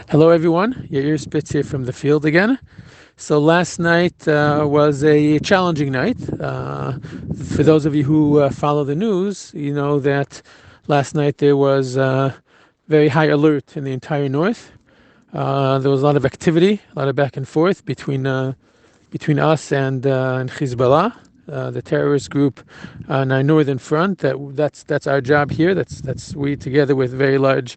Hello, everyone. Yair Spitz here from the field again. So last night was a challenging night. For those of you who follow the news, you know that last night there was very high alert in the entire north. There was a lot of activity, a lot of back and forth between us and Hezbollah, the terrorist group on our northern front. That's our job here. That's we together with very large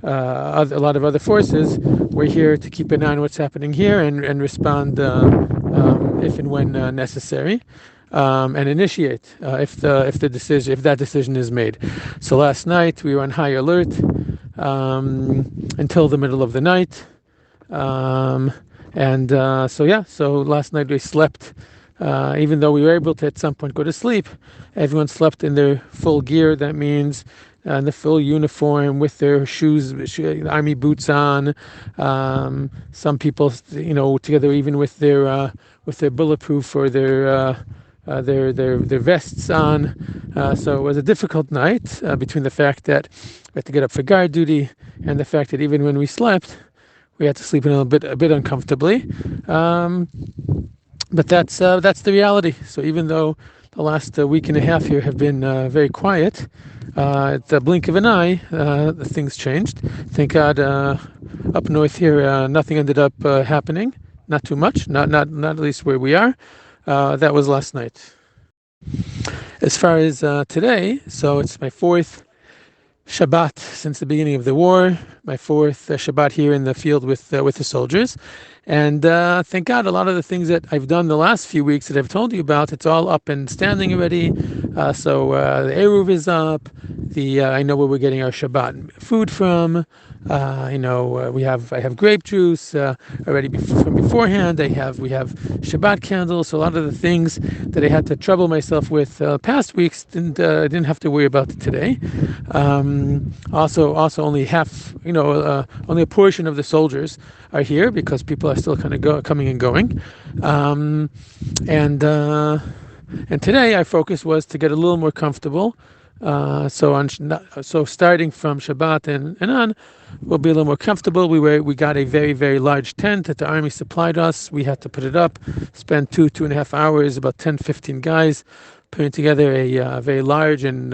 a lot of other forces. We're here to keep an eye on what's happening here and respond if and when necessary, and initiate if that decision is made. So last night we were on high alert until the middle of the night. So last night we slept, even though we were able to at some point go to sleep. Everyone slept in their full gear. That means in the full uniform with their shoes, army boots on. Some people, together even with their bulletproof or their vests on. So it was a difficult night between the fact that we had to get up for guard duty and the fact that even when we slept, we had to sleep a bit uncomfortably. But that's the reality. So even though the last week and a half here have been very quiet, at the blink of an eye, the things changed. Thank God, up north here, nothing ended up happening. Not too much. Not at least where we are. That was last night. As far as today, so it's my fourth Shabbat since the beginning of the war, my fourth Shabbat here in the field with the soldiers. And thank God, a lot of the things that I've done the last few weeks that I've told you about, it's all up and standing already. So the Eruv is up. I know where we're getting our Shabbat food from. I have grape juice already from beforehand. We have Shabbat candles. So a lot of the things that I had to trouble myself with past weeks didn't have to worry about today. Also only only a portion of the soldiers are here because people are still kind of coming and going. And today our focus was to get a little more comfortable. So starting from Shabbat and on, we'll be a little more comfortable. We got a very, very large tent that the army supplied us. We had to put it up, spend 2.5 hours, about 10-15 guys putting together a very large and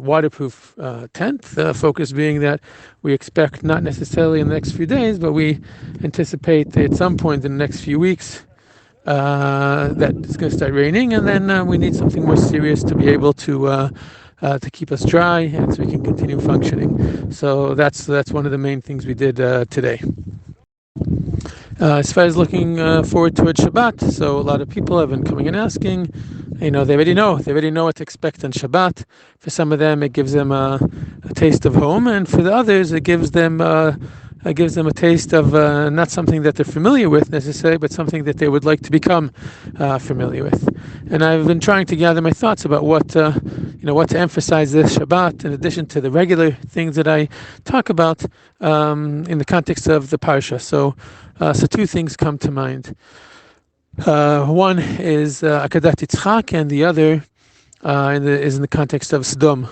waterproof tent. The focus being that we expect not necessarily in the next few days, but we anticipate at some point in the next few weeks that it's going to start raining, and then we need something more serious to be able to keep us dry and so we can continue functioning. So that's one of the main things we did today. As far as looking forward towards Shabbat, so a lot of people have been coming and asking. They already know what to expect on Shabbat. For some of them, it gives them a taste of home, and for the others, it gives them a taste of not something that they're familiar with necessarily, but something that they would like to become familiar with. And I've been trying to gather my thoughts about what to emphasize this Shabbat, in addition to the regular things that I talk about in the context of the parsha. So two things come to mind. One is Akadat Yitzchak, and the other is in the context of Sodom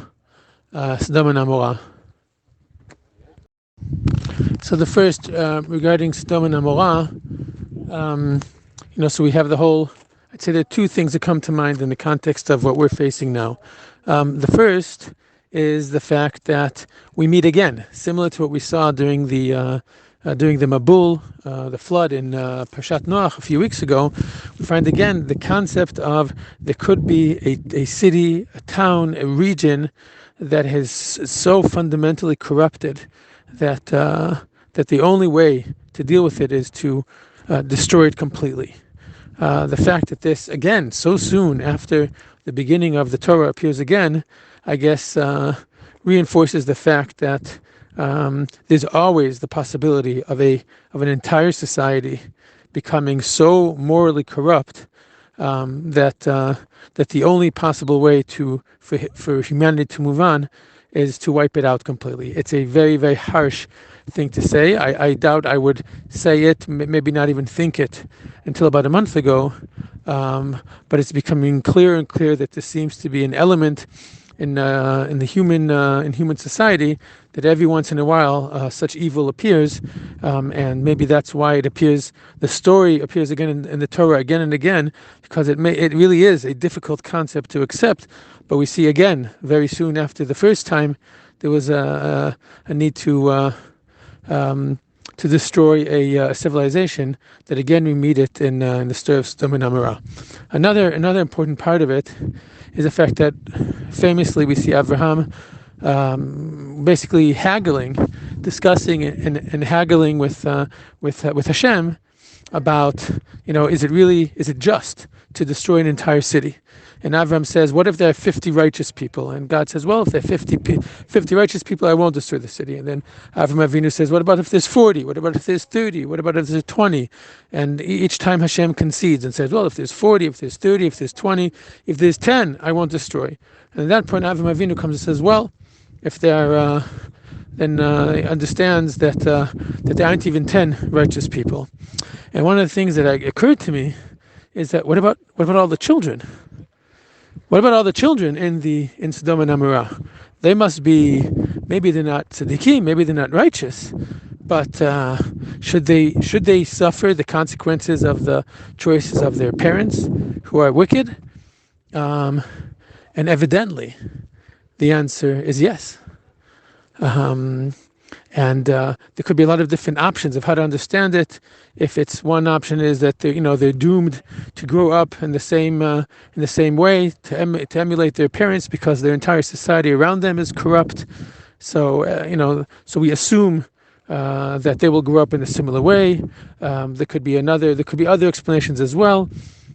and Amorah. So the first, regarding Sodom and Amorah, so we have I'd say there are two things that come to mind in the context of what we're facing now. The first is the fact that we meet again, similar to what we saw during the Mabul, the flood in Parshat Noach a few weeks ago. We find again the concept of there could be a city, a town, a region that has so fundamentally corrupted that the only way to deal with it is to destroy it completely. The fact that this, again, so soon after the beginning of the Torah appears again, I guess reinforces the fact that there's always the possibility of an entire society becoming so morally corrupt that the only possible way for humanity to move on is to wipe it out completely. It's a very, very harsh thing to say. I doubt I would say it, maybe not even think it, until about a month ago. But it's becoming clearer and clearer that this seems to be an element in the human society, that every once in a while such evil appears, and maybe that's why the story appears again in the Torah again and again, because it really is a difficult concept to accept. But we see again very soon after the first time there was a need to destroy a civilization, that again we meet it in the story of Sodom and Amorah. Another important part of it is the fact that famously we see Abraham basically discussing and haggling with Hashem about, is it just to destroy an entire city? And Avram says, what if there are 50 righteous people? And God says, well, if there are 50 righteous people, I won't destroy the city. And then Avram Avinu says, what about if there's 40? What about if there's 30? What about if there's 20? And each time Hashem concedes and says, well, if there's 40, if there's 30, if there's 20, if there's 10, I won't destroy. And at that point, Avram Avinu comes and says, well, if there are, then he understands that there aren't even 10 righteous people. And one of the things that occurred to me is that what about all the children? What about all the children in Sodom and Amorah? They must be, maybe they're not tzaddikim, maybe they're not righteous, but should they suffer the consequences of the choices of their parents who are wicked? And evidently, the answer is yes. And there could be a lot of different options of how to understand it. If it's one option is that they're doomed to grow up in the same way, to emulate their parents, because their entire society around them is corrupt. So so we assume that they will grow up in a similar way. There could be other explanations as well.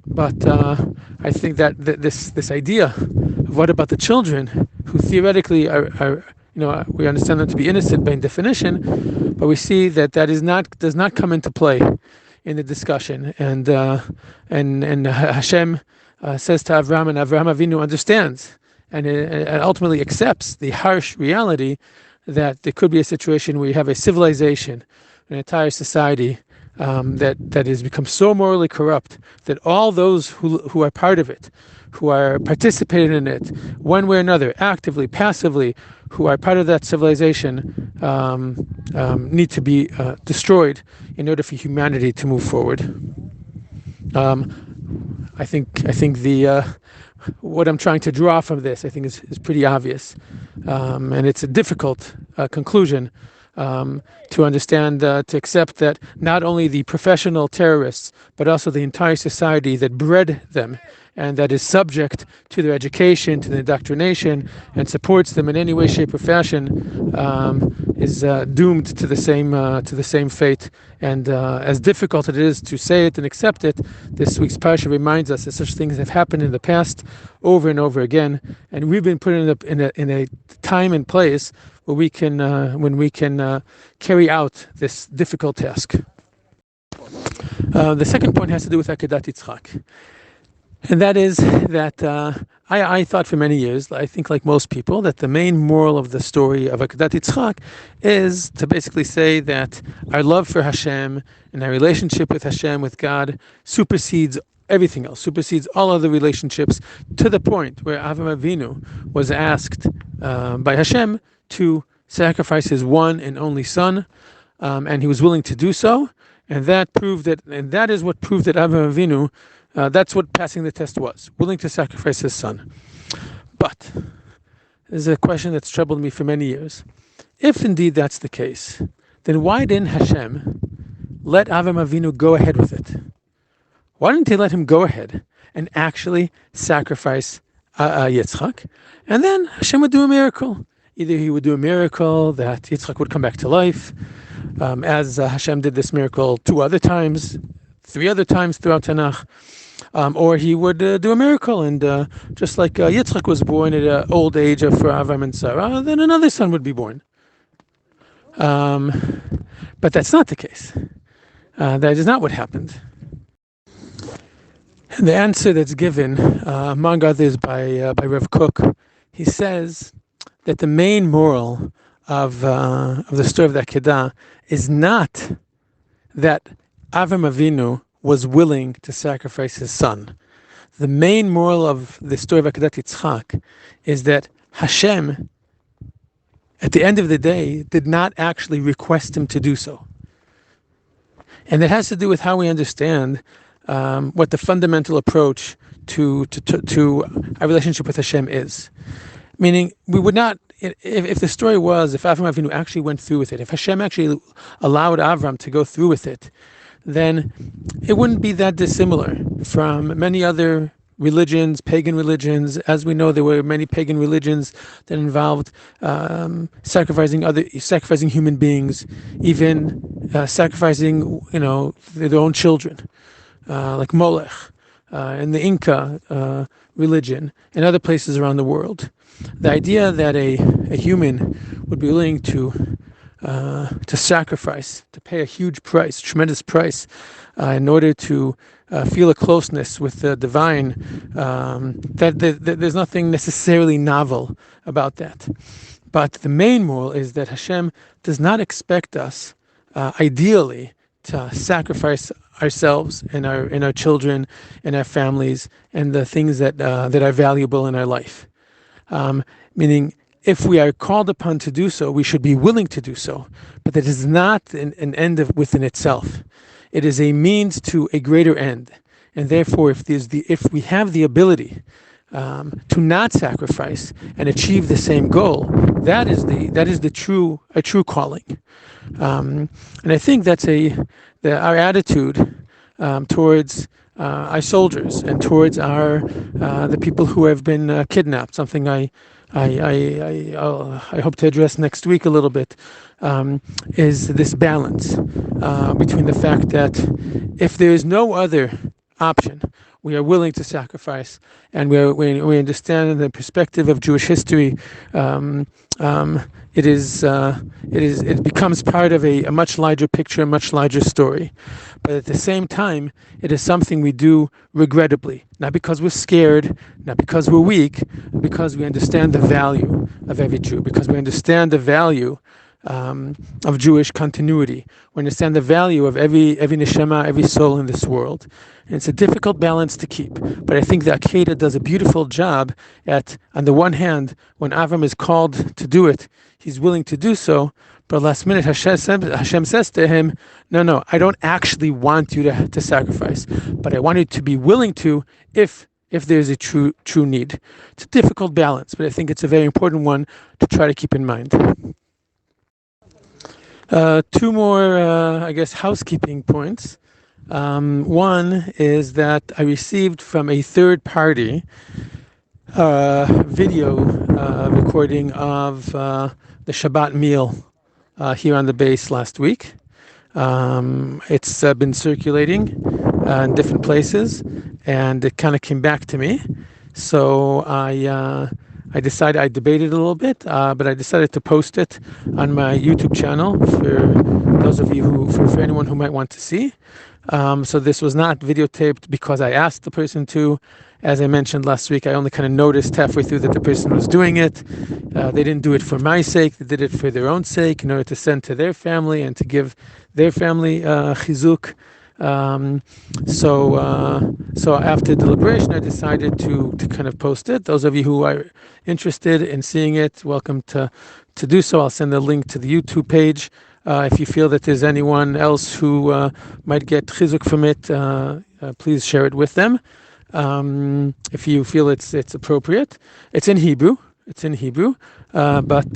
But I think that this idea of what about the children who theoretically are we understand them to be innocent by definition, but we see that does not come into play in the discussion. And Hashem says to Avraham, and Avraham Avinu understands and ultimately accepts the harsh reality that there could be a situation where you have a civilization, an entire society that has become so morally corrupt that all those who are part of it, who are participating in it, one way or another, actively, passively, who are part of that civilization, need to be destroyed in order for humanity to move forward. I think the what I'm trying to draw from this, I think, is pretty obvious, and it's a difficult conclusion to understand, to accept that not only the professional terrorists, but also the entire society that bred them and that is subject to their education, to their indoctrination, and supports them in any way, shape, or fashion, is doomed to the same fate. And as difficult it is to say it and accept it, this week's parsha reminds us that such things have happened in the past over and over again, and we've been put in a time and place where we can carry out this difficult task. The second point has to do with Akedat Yitzchak. And that is that I thought for many years, I think like most people, that the main moral of the story of Akedat Yitzchak is to basically say that our love for Hashem and our relationship with Hashem, with God, supersedes everything else, supersedes all other relationships, to the point where Avraham Avinu was asked by Hashem to sacrifice his one and only son, and he was willing to do so, and that is what proved that Avraham Avinu, that's what passing the test was, willing to sacrifice his son. But there's a question that's troubled me for many years. If indeed that's the case, then why didn't Hashem let Avraham Avinu go ahead with it? Why didn't he let him go ahead and actually sacrifice Yitzchak? And then Hashem would do a miracle. Either he would do a miracle that Yitzchak would come back to life, as Hashem did this miracle 2 other times, 3 other times throughout Tanakh, or he would do a miracle, and just like Yitzchak was born at an old age for Avram and Sarah, then another son would be born. But that's not the case. That is not what happened. And the answer that's given, among others, by Rav Kook, he says that the main moral of the story of the Akedah is not that Avraham Avinu was willing to sacrifice his son. The main moral of the story of Akedat Yitzchak is that Hashem, at the end of the day, did not actually request him to do so. And that has to do with how we understand what the fundamental approach to our relationship with Hashem is. Meaning, we would not, if the story was, if Avram Avinu actually went through with it, if Hashem actually allowed Avram to go through with it, then it wouldn't be that dissimilar from many other religions, pagan religions. As we know, there were many pagan religions that involved sacrificing human beings, even sacrificing, their own children, like Molech, in the Inca religion, and other places around the world. The idea that a human would be willing to sacrifice, to pay a huge price, tremendous price, in order to feel a closeness with the divine, there's nothing necessarily novel about that. But the main moral is that Hashem does not expect us, ideally, to sacrifice ourselves and our children and our families and the things that are valuable in our life. Meaning, if we are called upon to do so, we should be willing to do so. But that is not an end within itself. It is a means to a greater end. And therefore, if we have the ability to not sacrifice and achieve the same goal, that is a true calling. And I think that's our attitude towards our soldiers and towards the people who have been kidnapped. Something I hope to address next week a little bit, is this balance between the fact that if there is no other option, we are willing to sacrifice, and we understand in the perspective of Jewish history, it becomes part of a much larger picture, a much larger story. But at the same time, it is something we do regrettably, not because we're scared, not because we're weak, but because we understand the value of every Jew, because we understand the value of Jewish continuity. We understand the value of every neshama, every soul in this world. And it's a difficult balance to keep. But I think the Akedah does a beautiful job at, on the one hand, when Avram is called to do it, he's willing to do so. But last minute, Hashem says to him, no, I don't actually want you to sacrifice, but I want you to be willing to if there's a true need. It's a difficult balance, but I think it's a very important one to try to keep in mind. Two more, housekeeping points. One is that I received from a third party video recording of the Shabbat meal here on the base last week. It's been circulating in different places, and it kind of came back to me. So I debated a little bit, but I decided to post it on my YouTube channel for those of you for anyone who might want to see. So this was not videotaped because I asked the person to. As I mentioned last week, I only kind of noticed halfway through that the person was doing it. They didn't do it for my sake. They did it for their own sake, in order to send to their family and to give their family chizuk. So after deliberation, I decided to kind of post it. Those of you who are interested in seeing it, welcome to do so. I'll send a link to the YouTube page. If you feel that there's anyone else who might get chizuk from it, please share it with them. If you feel it's appropriate. It's in Hebrew, but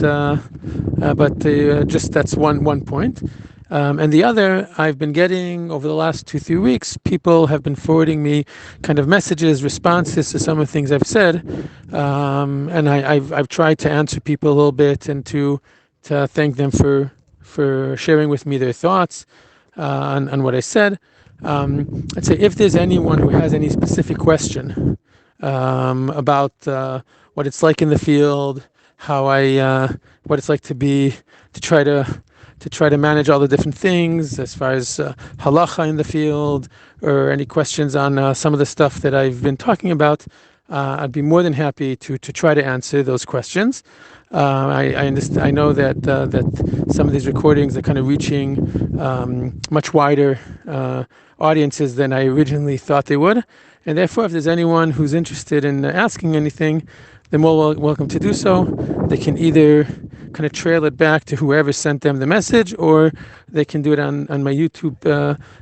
just that's one point. And the other, I've been getting over the last 2-3 weeks, people have been forwarding me kind of messages, responses to some of the things I've said, and I've tried to answer people a little bit and to thank them for sharing with me their thoughts on what I said. I'd say if there's anyone who has any specific question about what it's like in the field, what it's like to try to manage all the different things as far as halacha in the field, or any questions on some of the stuff that I've been talking about, I'd be more than happy to try to answer those questions. I know that some of these recordings are kind of reaching much wider audiences than I originally thought they would, and therefore, if there's anyone who's interested in asking anything, they're more welcome to do so. They can either kind of trail it back to whoever sent them the message, or they can do it on my YouTube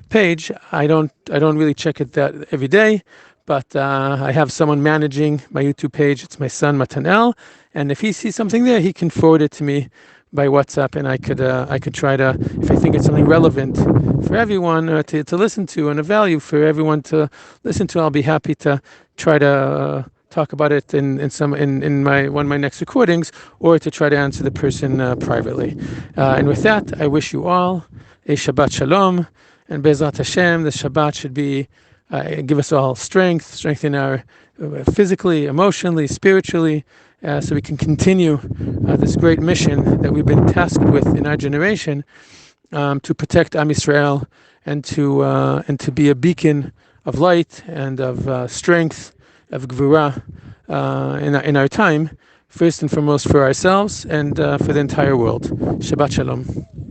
page. I don't really check it that every day, but I have someone managing my YouTube page. It's my son Matanel, and if he sees something there, he can forward it to me by WhatsApp, and I could try to, if I think it's something relevant for everyone to listen to, and a value for everyone to listen to, I'll be happy to try to talk about it in my one of my next recordings, or to try to answer the person privately. And with that, I wish you all a Shabbat Shalom, and Be'ezrat Hashem, the Shabbat should be give us all strengthen our physically, emotionally, spiritually, so we can continue this great mission that we've been tasked with in our generation, to protect Am Yisrael, and to be a beacon of light and of strength, of gvura in our time, first and foremost for ourselves and for the entire world. Shabbat Shalom.